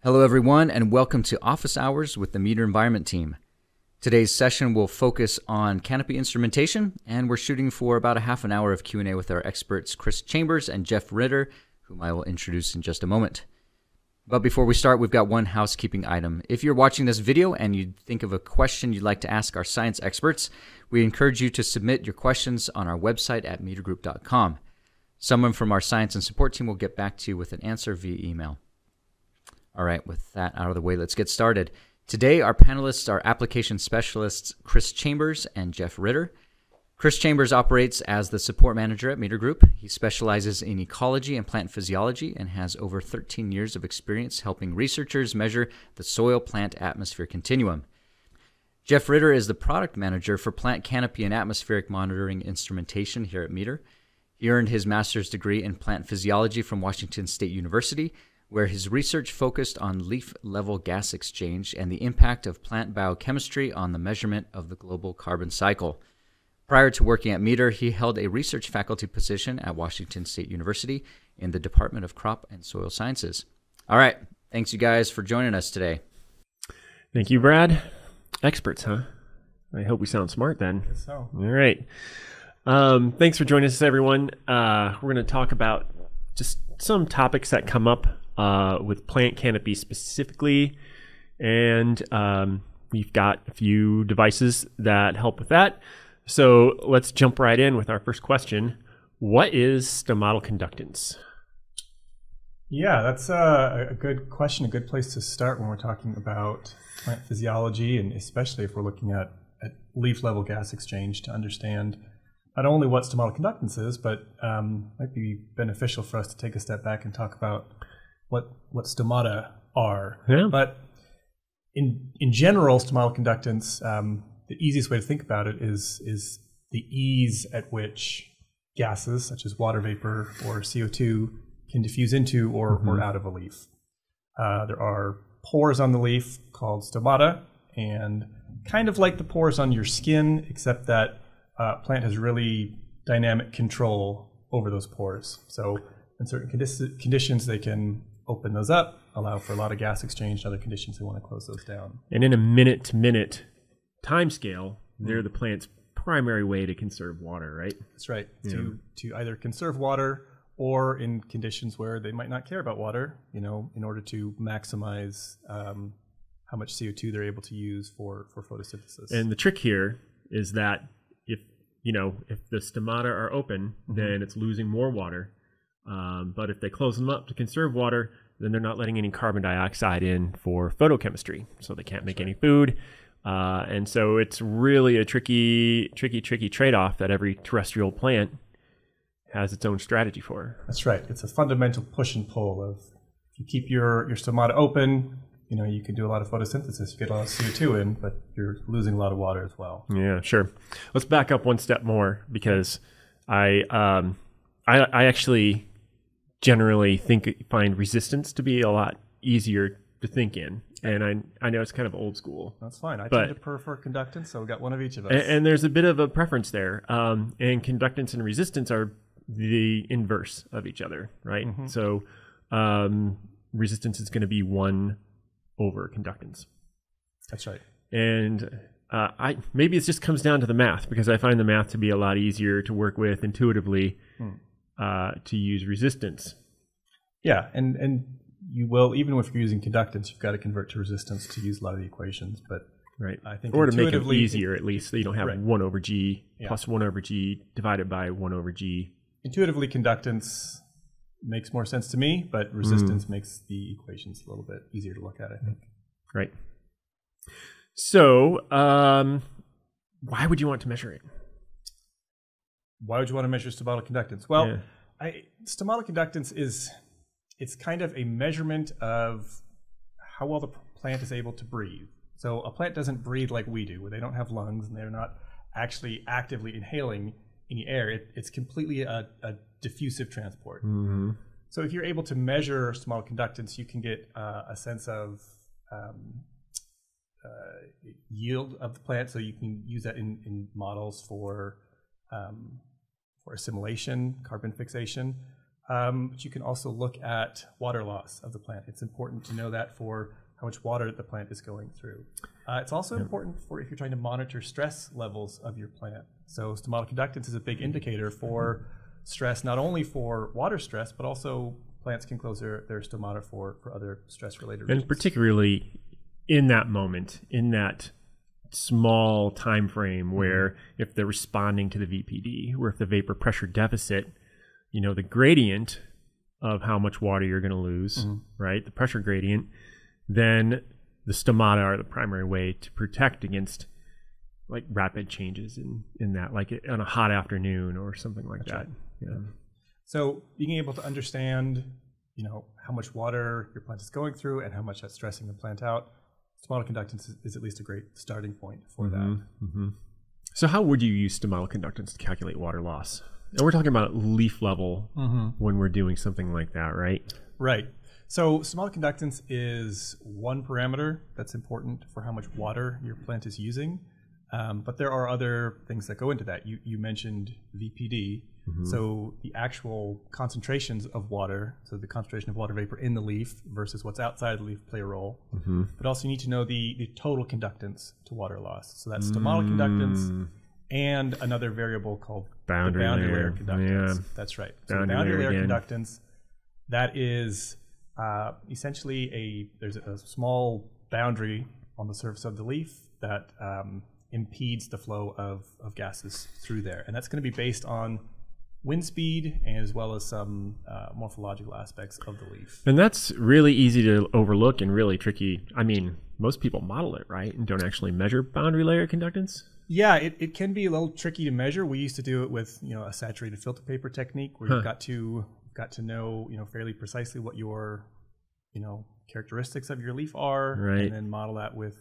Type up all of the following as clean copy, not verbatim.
Hello everyone, and welcome to Office Hours with the Meter Environment team. Today's session will focus on canopy instrumentation, and we're shooting for about a half an hour of Q&A with our experts Chris Chambers and Jeff Ritter, whom I will introduce in just a moment. But before we start, we've got one housekeeping item. If you're watching this video and you think of a question you'd like to ask our science experts, we encourage you to submit your questions on our website at metergroup.com. Someone from our science and support team will get back to you with an answer via email. All right, with that out of the way, let's get started. Today, our panelists are application specialists Chris Chambers and Jeff Ritter. Chris Chambers operates as the support manager at Meter Group. He specializes in ecology and plant physiology and has over 13 years of experience helping researchers measure the soil-plant atmosphere continuum. Jeff Ritter is the product manager for plant canopy and atmospheric monitoring instrumentation here at Meter. He earned his master's degree in plant physiology from Washington State University, where his research focused on leaf-level gas exchange and the impact of plant biochemistry on the measurement of the global carbon cycle. Prior to working at Meter, he held a research faculty position at Washington State University in the Department of Crop and Soil Sciences. All right, thanks you guys for joining us today. Thank you, Brad. Experts, huh? I hope we sound smart then. I guess so. All right. Thanks for joining us, everyone. We're going to talk about just some topics that come up with plant canopy specifically, and we've got a few devices that help with that. So let's jump right in with our first question. What is stomatal conductance? Yeah, that's a good question, a good place to start when we're talking about plant physiology, and especially if we're looking at leaf-level gas exchange to understand not only what stomatal conductance is, but might be beneficial for us to take a step back and talk about what stomata are. Yeah. But in general, stomatal conductance, the easiest way to think about it is the ease at which gases such as water vapor or CO2 can diffuse into or out of a leaf. There are pores on the leaf called stomata, and kind of like the pores on your skin, except that plant has really dynamic control over those pores. So in certain conditions, they can open those up, allow for a lot of gas exchange. In other conditions, they want to close those down. And in a minute-to-minute time scale, they're the plant's primary way to conserve water, right? That's right. Yeah. To either conserve water or in conditions where they might not care about water, in order to maximize how much CO2 they're able to use for photosynthesis. And the trick here is that if the stomata are open, then it's losing more water. But if they close them up to conserve water, then they're not letting any carbon dioxide in for photochemistry, so they can't make any food. And so it's really a tricky trade-off that every terrestrial plant has its own strategy for. That's right. It's a fundamental push and pull of if you keep your stomata open, you can do a lot of photosynthesis, you get a lot of CO2 in, but you're losing a lot of water as well. Yeah, sure. Let's back up one step more, because I actually generally find resistance to be a lot easier to think in. And I know it's kind of old school. That's fine. I tend to prefer conductance, so we got one of each of us. And there's a bit of a preference there. And conductance and resistance are the inverse of each other, right? So resistance is going to be 1 over conductance. That's right. And maybe it just comes down to the math, because I find the math to be a lot easier to work with intuitively to use resistance. Yeah, and you will, even if you're using conductance, you've got to convert to resistance to use a lot of the equations. But right, I think or to make it easier, at least, so you don't have 1 over G plus 1 over G divided by 1 over G. Intuitively, conductance makes more sense to me, but resistance makes the equations a little bit easier to look at, I think. Right. So, why would you want to measure it? Why would you want to measure stomatal conductance? Well, stomatal conductance it's kind of a measurement of how well the plant is able to breathe. So a plant doesn't breathe like we do, where they don't have lungs and they're not actually actively inhaling any air. It's completely a diffusive transport. So if you're able to measure stomatal conductance, you can get a sense of yield of the plant. So you can use that in models for assimilation, carbon fixation. But you can also look at water loss of the plant. It's important to know that for how much water the plant is going through. It's also important for if you're trying to monitor stress levels of your plant. So stomatal conductance is a big indicator for stress, not only for water stress, but also plants can close their stomata for other stress-related reasons. And particularly in that moment, in that small time frame where if they're responding to the VPD, or if the vapor pressure deficit, the gradient of how much water you're going to lose, right? The pressure gradient, then the stomata are the primary way to protect against like rapid changes in that, like on a hot afternoon or something like that. Right. Yeah. So being able to understand, how much water your plant is going through and how much that's stressing the plant out, stomatal conductance is at least a great starting point for that. So how would you use stomatal conductance to calculate water loss? And we're talking about leaf level when we're doing something like that, right? Right. So stomatal conductance is one parameter that's important for how much water your plant is using. But there are other things that go into that. You mentioned VPD. So the actual concentrations of water, so the concentration of water vapor in the leaf versus what's outside the leaf play a role. But also you need to know the total conductance to water loss. So that's stomatal conductance and another variable called boundary layer conductance. Yeah. That's right. So the boundary layer again. conductance, that is essentially there's a small boundary on the surface of the leaf that impedes the flow of gases through there. And that's going to be based on wind speed as well as some morphological aspects of the leaf. And that's really easy to overlook and really tricky. I mean, most people model it, right? And don't actually measure boundary layer conductance. Yeah, it can be a little tricky to measure. We used to do it with a saturated filter paper technique where you've got to know fairly precisely what your characteristics of your leaf are, right, and then model that with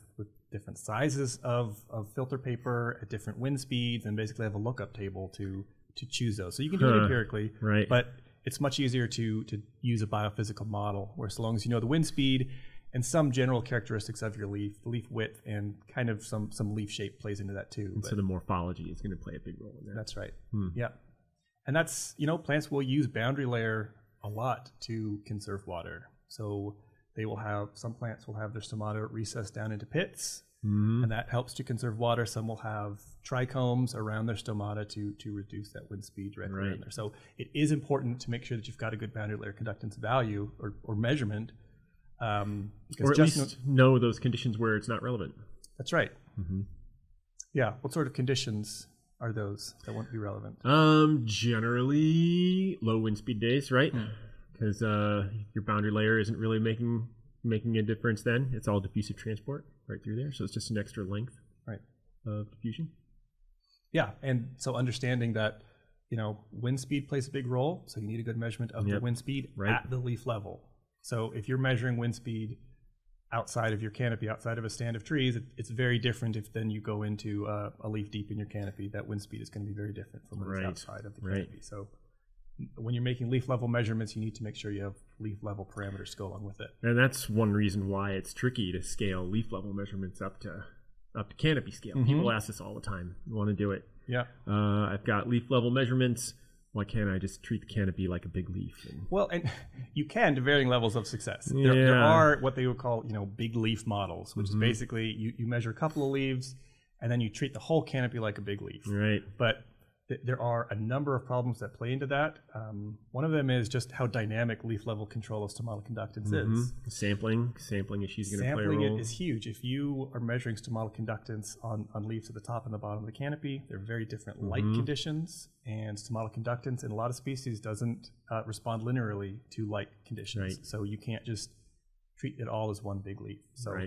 different sizes of filter paper at different wind speeds, and basically have a lookup table to choose those. So you can do it empirically, right, but it's much easier to use a biophysical model where so long as you know the wind speed and some general characteristics of your leaf, the leaf width, and kind of some leaf shape plays into that too. And so the morphology is going to play a big role in that. That's right. Yeah. And that's, plants will use boundary layer a lot to conserve water. So they will have, some plants will have their stomata recessed down into pits, and that helps to conserve water. Some will have trichomes around their stomata to reduce that wind speed directly around there. So it is important to make sure that you've got a good boundary layer conductance value or measurement. Or at least know those conditions where it's not relevant. That's right. Yeah. What sort of conditions are those that won't be relevant? Generally low wind speed days, right? Because your boundary layer isn't really making a difference then. It's all diffusive transport right through there. So it's just an extra length of diffusion. Yeah. And so understanding that, wind speed plays a big role. So you need a good measurement of the wind speed at the leaf level. So if you're measuring wind speed outside of your canopy, outside of a stand of trees, it's very different if then you go into a leaf deep in your canopy. That wind speed is going to be very different from when it's outside of the canopy. So when you're making leaf level measurements, you need to make sure you have leaf level parameters to go along with it. And that's one reason why it's tricky to scale leaf level measurements up to canopy scale. People ask us all the time, you want to do it. Yeah. I've got leaf level measurements. Why can't I just treat the canopy like a big leaf? Well, and you can to varying levels of success. There are what they would call, big leaf models, which is basically you measure a couple of leaves and then you treat the whole canopy like a big leaf. Right. But there are a number of problems that play into that. One of them is just how dynamic leaf level control of stomatal conductance is. Sampling issues going to play a role. Sampling is huge. If you are measuring stomatal conductance on leaves at the top and the bottom of the canopy, they're very different light conditions, and stomatal conductance in a lot of species doesn't respond linearly to light conditions. So you can't just treat it all as one big leaf. So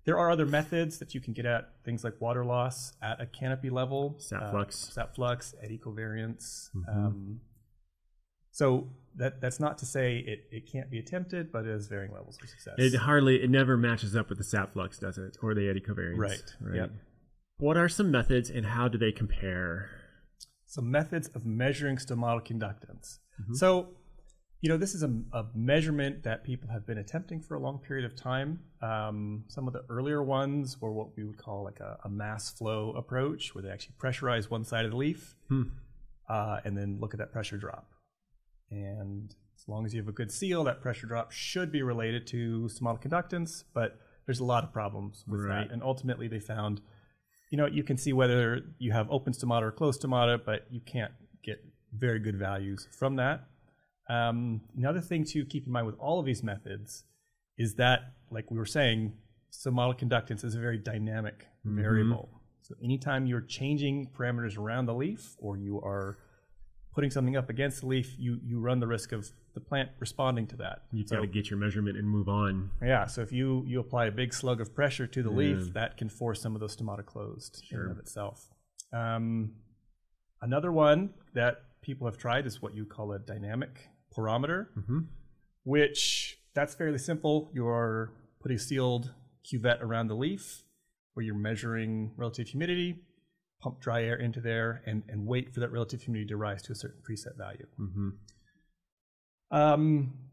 there are other methods that you can get at things like water loss at a canopy level. Sap flux, eddy covariance. So that's not to say it can't be attempted, but it has varying levels of success. It never matches up with the sap flux, does it? Or the eddy covariance. Right. Yep. What are some methods and how do they compare? Some methods of measuring stomatal conductance. So, this is a measurement that people have been attempting for a long period of time. Some of the earlier ones were what we would call like a mass flow approach, where they actually pressurize one side of the leaf and then look at that pressure drop. And As long as you have a good seal, that pressure drop should be related to stomatal conductance, but there's a lot of problems with that. And ultimately they found, you can see whether you have open stomata or closed stomata, but you can't get very good values from that. Another thing to keep in mind with all of these methods is that, like we were saying, stomatal conductance is a very dynamic variable. So anytime you're changing parameters around the leaf, or you are putting something up against the leaf, you run the risk of the plant responding to that. You've got to get your measurement and move on. Yeah, so if you apply a big slug of pressure to the leaf, that can force some of those stomata closed in and of itself. Another one that people have tried is what you call a dynamic porometer, which that's fairly simple. You're putting a sealed cuvette around the leaf where you're measuring relative humidity, pump dry air into there, and wait for that relative humidity to rise to a certain preset value.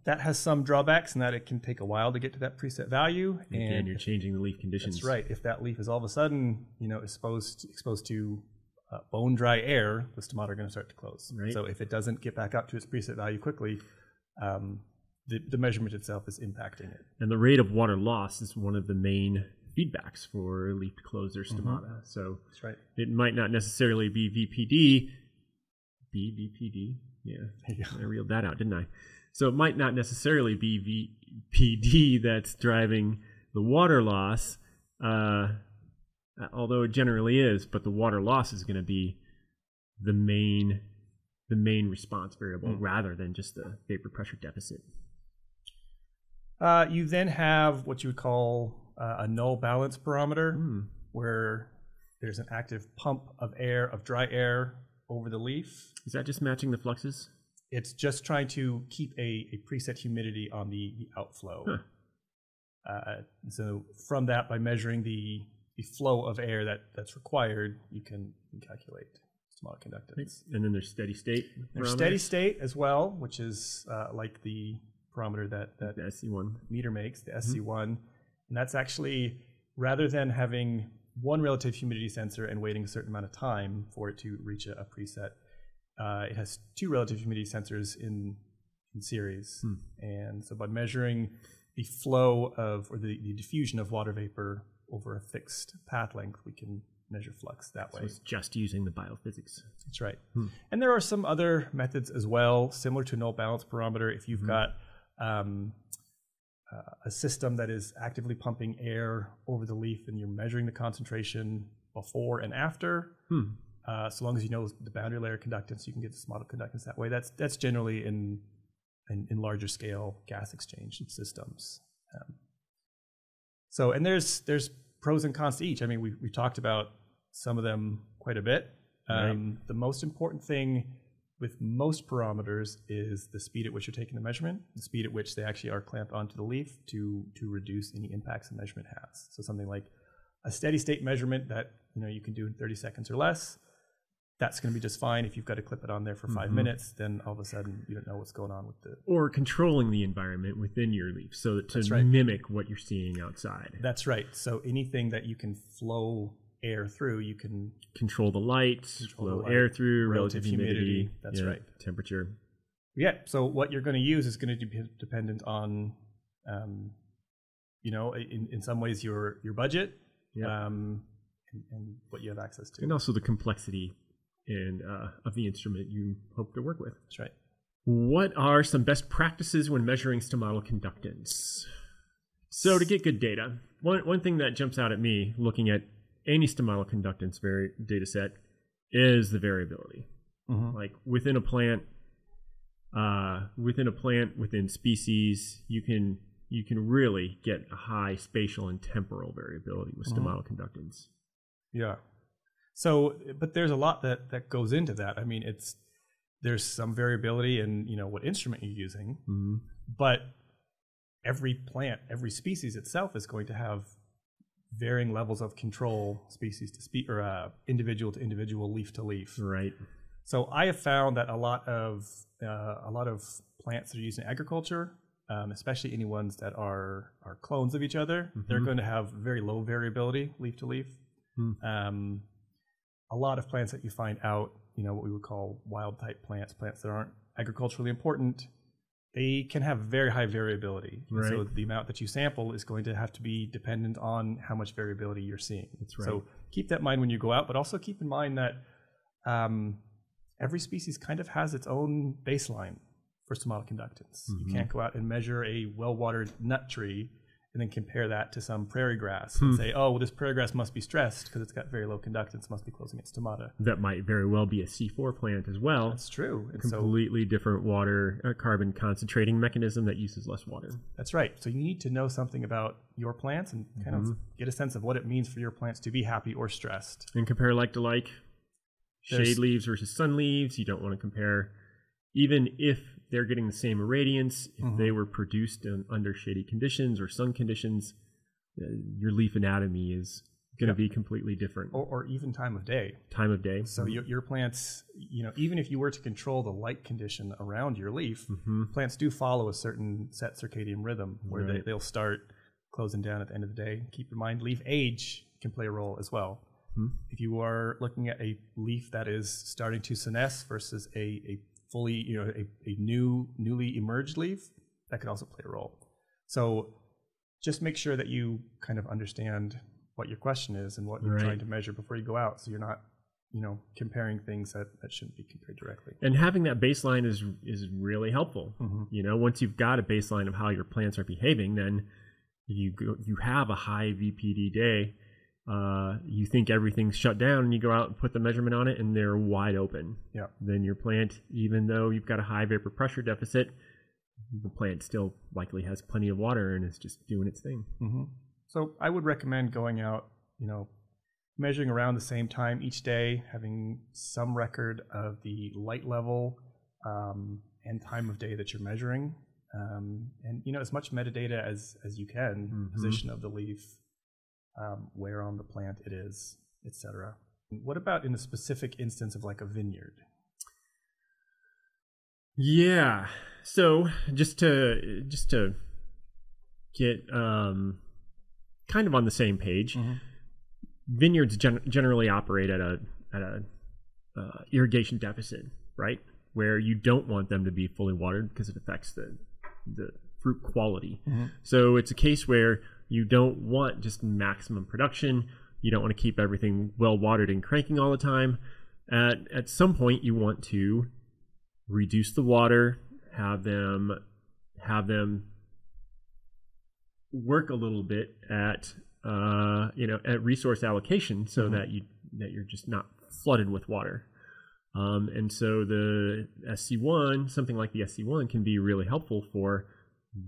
That has some drawbacks in that it can take a while to get to that preset value. And you're changing the leaf conditions. That's right. If that leaf is all of a sudden, exposed to bone dry air, the stomata are going to start to close. Right. So if it doesn't get back up to its preset value quickly, the measurement itself is impacting it. And the rate of water loss is one of the main feedbacks for leaf to close their stomata. So that's right. It might not necessarily be VPD. Yeah, I reeled that out, didn't I? So it might not necessarily be VPD that's driving the water loss, although it generally is. But the water loss is going to be the main response variable rather than just the vapor pressure deficit. You then have what you would call a null balance barometer, where there's an active pump of dry air over the leaf. Is that just matching the fluxes? It's just trying to keep a preset humidity on the outflow. So from that, by measuring the flow of air that's required, you can calculate stomatal conductance. And then there's steady state. There's steady state as well, which is like the parameter that the SC1 meter makes, the SC1. And that's actually, rather than having one relative humidity sensor and waiting a certain amount of time for it to reach a preset, it has two relative humidity sensors in series. And so by measuring the flow or the diffusion of water vapor over a fixed path length, we can measure flux that way. So it's just using the biophysics. That's right. And there are some other methods as well, similar to null balance barometer. If you've got a system that is actively pumping air over the leaf and you're measuring the concentration before and after, so long as you know the boundary layer conductance, you can get the stomatal conductance that way. That's generally in larger scale gas exchange systems. And there's pros and cons to each. I mean, we talked about some of them quite a bit. The most important thing with most parameters is the speed at which you're taking the measurement, the speed at which they actually are clamped onto the leaf to reduce any impacts the measurement has. So something like a steady state measurement that you can do in 30 seconds or less, that's going to be just fine. If you've got to clip it on there for 5 minutes, then all of a sudden you don't know what's going on with the... Or controlling the environment within your leaf so that to mimic what you're seeing outside. That's right. So anything that you can flow air through, you can... Control the light, flow air through, relative humidity. That's right. Temperature. Yeah, so what you're going to use is going to be dependent on, in some ways your budget and what you have access to. And also the complexity of the instrument you hope to work with. That's right. What are some best practices when measuring stomatal conductance? So to get good data, one thing that jumps out at me looking at any stomatal conductance data set is the variability. Like within a plant, within species, you can really get a high spatial and temporal variability with stomatal conductance. Yeah. So, but there's a lot that goes into that. I mean, there's some variability in what instrument you're using, but every plant, every species itself is going to have varying levels of control, species to or individual to individual, leaf to leaf. Right. So I have found that a lot of plants that are used in agriculture, especially any ones that are clones of each other, they're going to have very low variability leaf to leaf. A lot of plants that you find out, what we would call wild type plants that aren't agriculturally important, they can have very high variability. Right. So the amount that you sample is going to have to be dependent on how much variability you're seeing. That's right. So keep that in mind when you go out, but also keep in mind that every species kind of has its own baseline for stomatal conductance. You can't go out and measure a well-watered nut tree and then compare that to some prairie grass and say, oh, well, this prairie grass must be stressed because it's got very low conductance, must be closing its stomata. That might very well be a C4 plant as well. That's true. And Completely different water carbon concentrating mechanism that uses less water. That's right. So you need to know something about your plants and kind of get a sense of what it means for your plants to be happy or stressed. And compare like to like, shade leaves versus sun leaves. You don't want to compare, even if they're getting the same irradiance, if they were produced under shady conditions or sun conditions, your leaf anatomy is going to be completely different. Or even time of day. Time of day. So your plants, even if you were to control the light condition around your leaf, plants do follow a certain set circadian rhythm where they'll start closing down at the end of the day. Keep in mind, leaf age can play a role as well. If you are looking at a leaf that is starting to senesce versus a fully, a newly emerged leaf, that could also play a role. So just make sure that you kind of understand what your question is and what you're trying to measure before you go out, so you're not, comparing things that shouldn't be compared directly. And having that baseline is really helpful. Once you've got a baseline of how your plants are behaving, then you have a high VPD day. You think everything's shut down and you go out and put the measurement on it and they're wide open. Yeah. Then your plant, even though you've got a high vapor pressure deficit, the plant still likely has plenty of water and is just doing its thing. So I would recommend going out, measuring around the same time each day, having some record of the light level and time of day that you're measuring. And, as much metadata as you can, position of the leaf, where on the plant it is, etc. What about in a specific instance of like a vineyard? Yeah. So just to get kind of on the same page, vineyards generally operate at a irrigation deficit, right? Where you don't want them to be fully watered because it affects the fruit quality. So it's a case where you don't want just maximum production. You don't want to keep everything well watered and cranking all the time. At some point, you want to reduce the water, have them work a little bit at resource allocation, so that you're just not flooded with water. And so the SC1, something like the SC1, can be really helpful for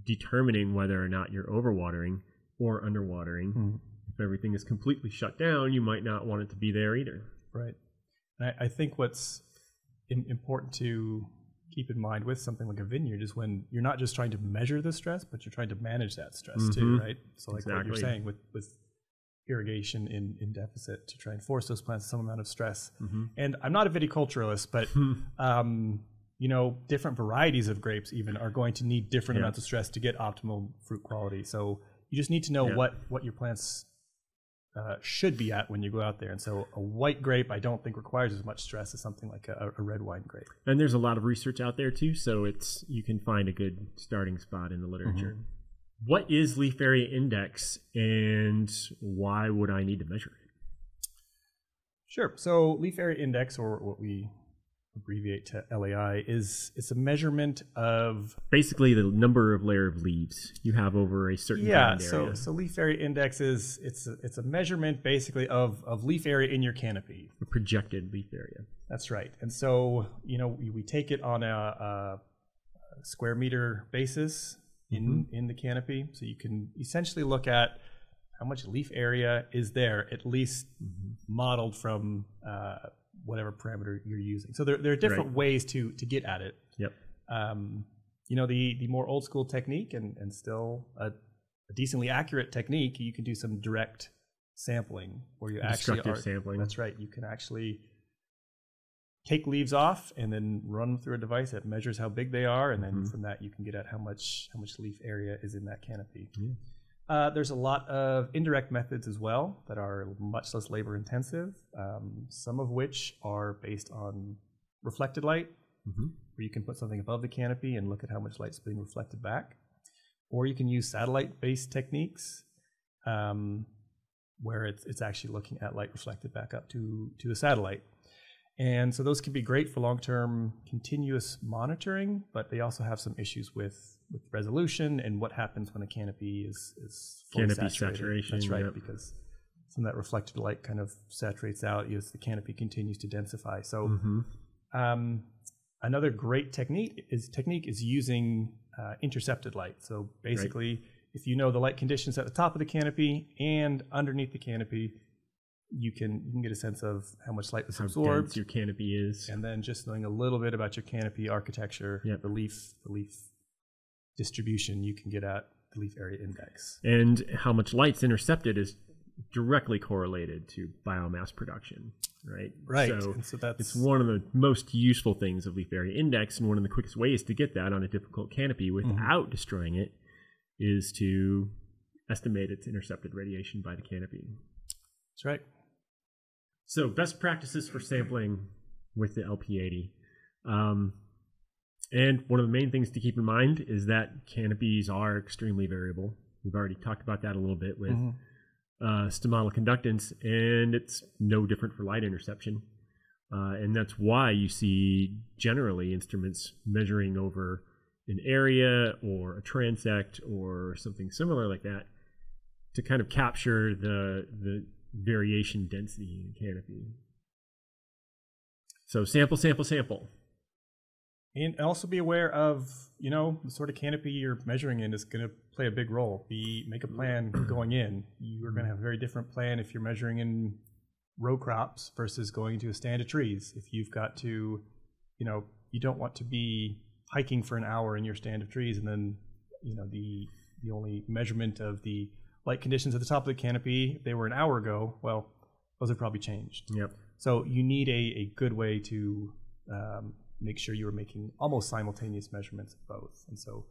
determining whether or not you're overwatering or underwatering. If everything is completely shut down, you might not want it to be there either. Right. And I think what's important to keep in mind with something like a vineyard is when you're not just trying to measure the stress, but you're trying to manage that stress too, right? So like what you're saying with irrigation in deficit, to try and force those plants some amount of stress. And I'm not a viticulturalist, but different varieties of grapes even are going to need different amounts of stress to get optimal fruit quality. So you just need to know what your plants should be at when you go out there. And so a white grape, I don't think requires as much stress as something like a red wine grape. And there's a lot of research out there too, so you can find a good starting spot in the literature. What is leaf area index and why would I need to measure it? Sure. So leaf area index, or what we abbreviate to LAI, it's a measurement of basically the number of layer of leaves you have over a certain area. So leaf area index it's a measurement basically of leaf area in your canopy. A projected leaf area. That's right. And so we take it on a square meter basis in the canopy, so you can essentially look at how much leaf area is there, at least modeled from whatever parameter you're using. So there are different ways to get at it. Yep. The more old school technique and still a decently accurate technique, you can do some direct sampling where you actually sampling. That's right. You can actually take leaves off and then run them through a device that measures how big they are, and then from that you can get at how much leaf area is in that canopy. There's a lot of indirect methods as well that are much less labor intensive, some of which are based on reflected light, where you can put something above the canopy and look at how much light's being reflected back. Or you can use satellite-based techniques where it's actually looking at light reflected back up to a satellite. And so those can be great for long-term continuous monitoring, but they also have some issues with resolution and what happens when a canopy is fully saturated. Saturation. That's right, because some of that reflected light kind of saturates out as the canopy continues to densify. So another great technique is using intercepted light. So basically, if you know the light conditions at the top of the canopy and underneath the canopy, you can get a sense of how much light was absorbed. How dense your canopy is. And then just knowing a little bit about your canopy architecture, the leaf distribution, you can get at the leaf area index. And how much light's intercepted is directly correlated to biomass production, right? Right. So it's one of the most useful things of leaf area index, and one of the quickest ways to get that on a difficult canopy without destroying it is to estimate its intercepted radiation by the canopy. That's right. So best practices for sampling with the LP80. And one of the main things to keep in mind is that canopies are extremely variable. We've already talked about that a little bit with stomatal conductance, and it's no different for light interception. And that's why you see generally instruments measuring over an area or a transect or something similar like that to kind of capture the variation density in canopy. So sample, sample, sample. And also be aware of, the sort of canopy you're measuring in is going to play a big role. Make a plan going in. You're going to have a very different plan if you're measuring in row crops versus going to a stand of trees. If you've got to, you don't want to be hiking for an hour in your stand of trees and then, the only measurement of the light conditions at the top of the canopy, if they were an hour ago, well, those have probably changed. Yep. So you need a good way to make sure you are making almost simultaneous measurements of both. And so,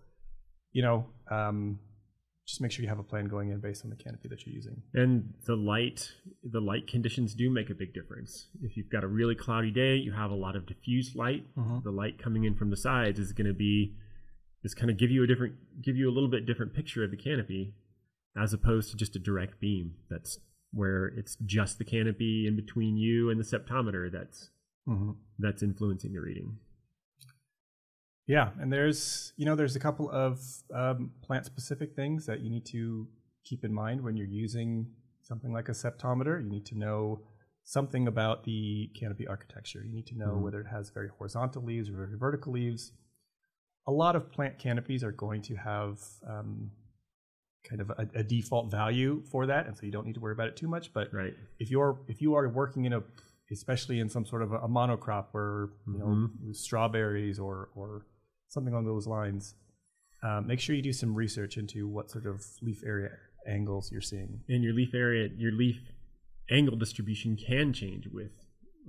just make sure you have a plan going in based on the canopy that you're using. And the light conditions do make a big difference. If you've got a really cloudy day, you have a lot of diffuse light. The light coming in from the sides is going to kind of give you a little bit different picture of the canopy, as opposed to just a direct beam. That's where it's just the canopy in between you and the septometer that's influencing the reading. Yeah, and there's a couple of plant-specific things that you need to keep in mind when you're using something like a septometer. You need to know something about the canopy architecture. You need to know whether it has very horizontal leaves or very vertical leaves. A lot of plant canopies are going to have kind of a default value for that, and so you don't need to worry about it too much. But if you are working especially in some sort of a monocrop where strawberries or something along those lines, make sure you do some research into what sort of leaf area angles you're seeing. And your leaf angle distribution can change with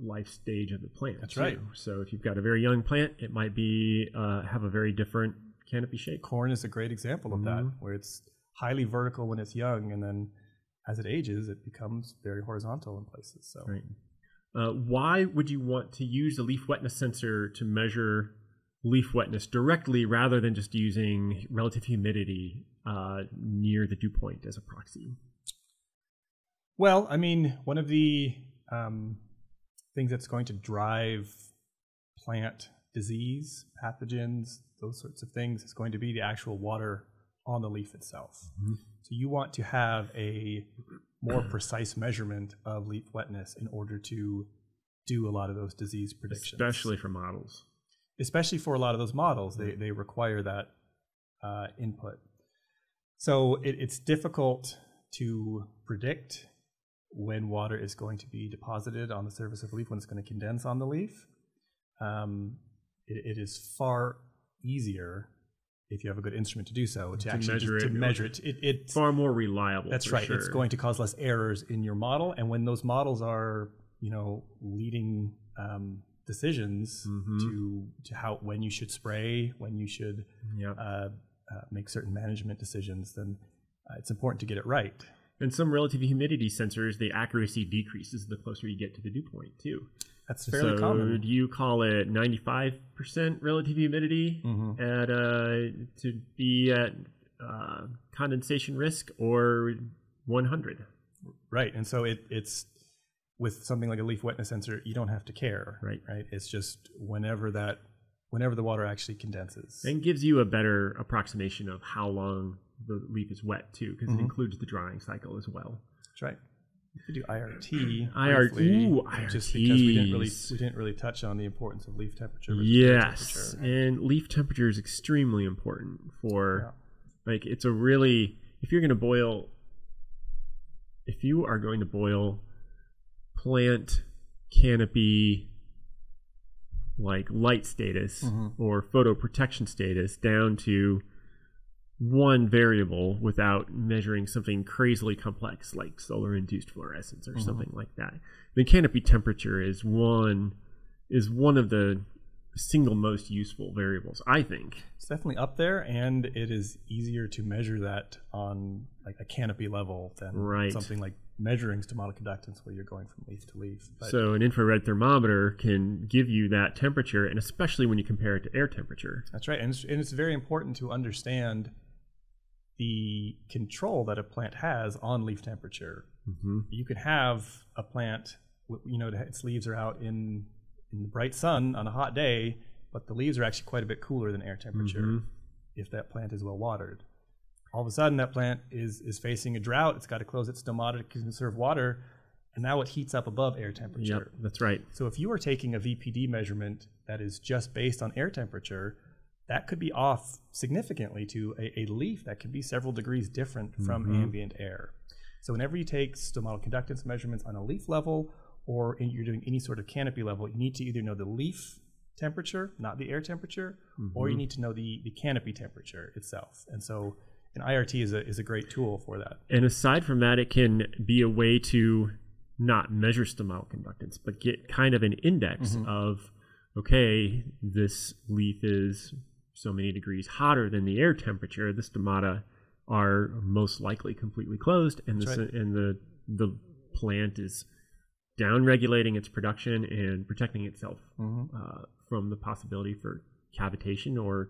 life stage of the plant. That's right. So if you've got a very young plant, it might be have a very different canopy shape. Corn is a great example of that, where it's highly vertical when it's young, and then as it ages, it becomes very horizontal in places. So. Right. Why would you want to use a leaf wetness sensor to measure leaf wetness directly rather than just using relative humidity near the dew point as a proxy? Well, I mean, one of the things that's going to drive plant disease, pathogens, those sorts of things is going to be the actual water on the leaf itself. So you want to have a more precise measurement of leaf wetness in order to do a lot of those disease predictions. Especially for models. Especially for a lot of those models, they require that input. So it's difficult to predict when water is going to be deposited on the surface of the leaf, when it's going to condense on the leaf. It is far easier if you have a good instrument to do so, to actually measure it. It's far more reliable. That's right. Sure. It's going to cause less errors in your model, and when those models are, leading decisions to when you should spray, when you should make certain management decisions, then it's important to get it right. And some relative humidity sensors, the accuracy decreases the closer you get to the dew point too. That's fairly common. Do you call it 95% relative humidity at to be at condensation risk, or 100? Right, and so it's with something like a leaf wetness sensor, you don't have to care. Right. It's just whenever the water actually condenses, and gives you a better approximation of how long the leaf is wet too, because it includes the drying cycle as well. That's right. You could do IRT. IRT. Just because we didn't really touch on the importance of leaf temperature. Yes, and leaf temperature is extremely important for, like, it's a really, if you are going to boil plant canopy, like light status or photoprotection status down to one variable without measuring something crazily complex like solar induced fluorescence or something like that, the canopy temperature is one of the single most useful variables, I think. It's definitely up there, and it is easier to measure that on like a canopy level than something like measuring stomatal conductance where you're going from leaf to leaf. So an infrared thermometer can give you that temperature, and especially when you compare it to air temperature. That's right, and it's very important to understand the control that a plant has on leaf temperature. You could have a plant, its leaves are out in the bright sun on a hot day, but the leaves are actually quite a bit cooler than air temperature if that plant is well watered. All of a sudden, that plant is facing a drought. It's got to close its stomata to conserve water, and now it heats up above air temperature. Yep, that's right. So if you are taking a VPD measurement that is just based on air temperature, that could be off significantly to a leaf that could be several degrees different from ambient air. So whenever you take stomatal conductance measurements on a leaf level, or you're doing any sort of canopy level, you need to either know the leaf temperature, not the air temperature, or you need to know the canopy temperature itself. And so an IRT is a great tool for that. And aside from that, it can be a way to not measure stomatal conductance, but get kind of an index of, okay, this leaf is so many degrees hotter than the air temperature. The stomata are most likely completely closed, and the plant is down-regulating its production and protecting itself from the possibility for cavitation or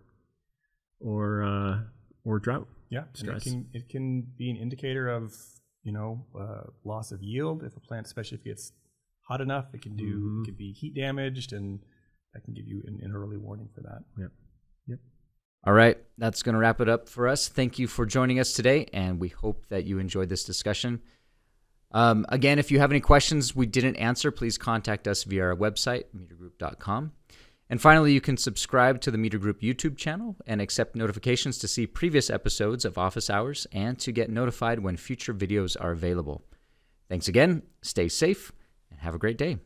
drought. Yeah, stress. It can be an indicator of loss of yield if a plant, especially if it gets hot enough. It can it could be heat damaged, and that can give you an early warning for that. Yep. All right, that's going to wrap it up for us. Thank you for joining us today, and we hope that you enjoyed this discussion. Again, if you have any questions we didn't answer, please contact us via our website, metergroup.com. And finally, you can subscribe to the Meter Group YouTube channel and accept notifications to see previous episodes of Office Hours and to get notified when future videos are available. Thanks again, stay safe, and have a great day.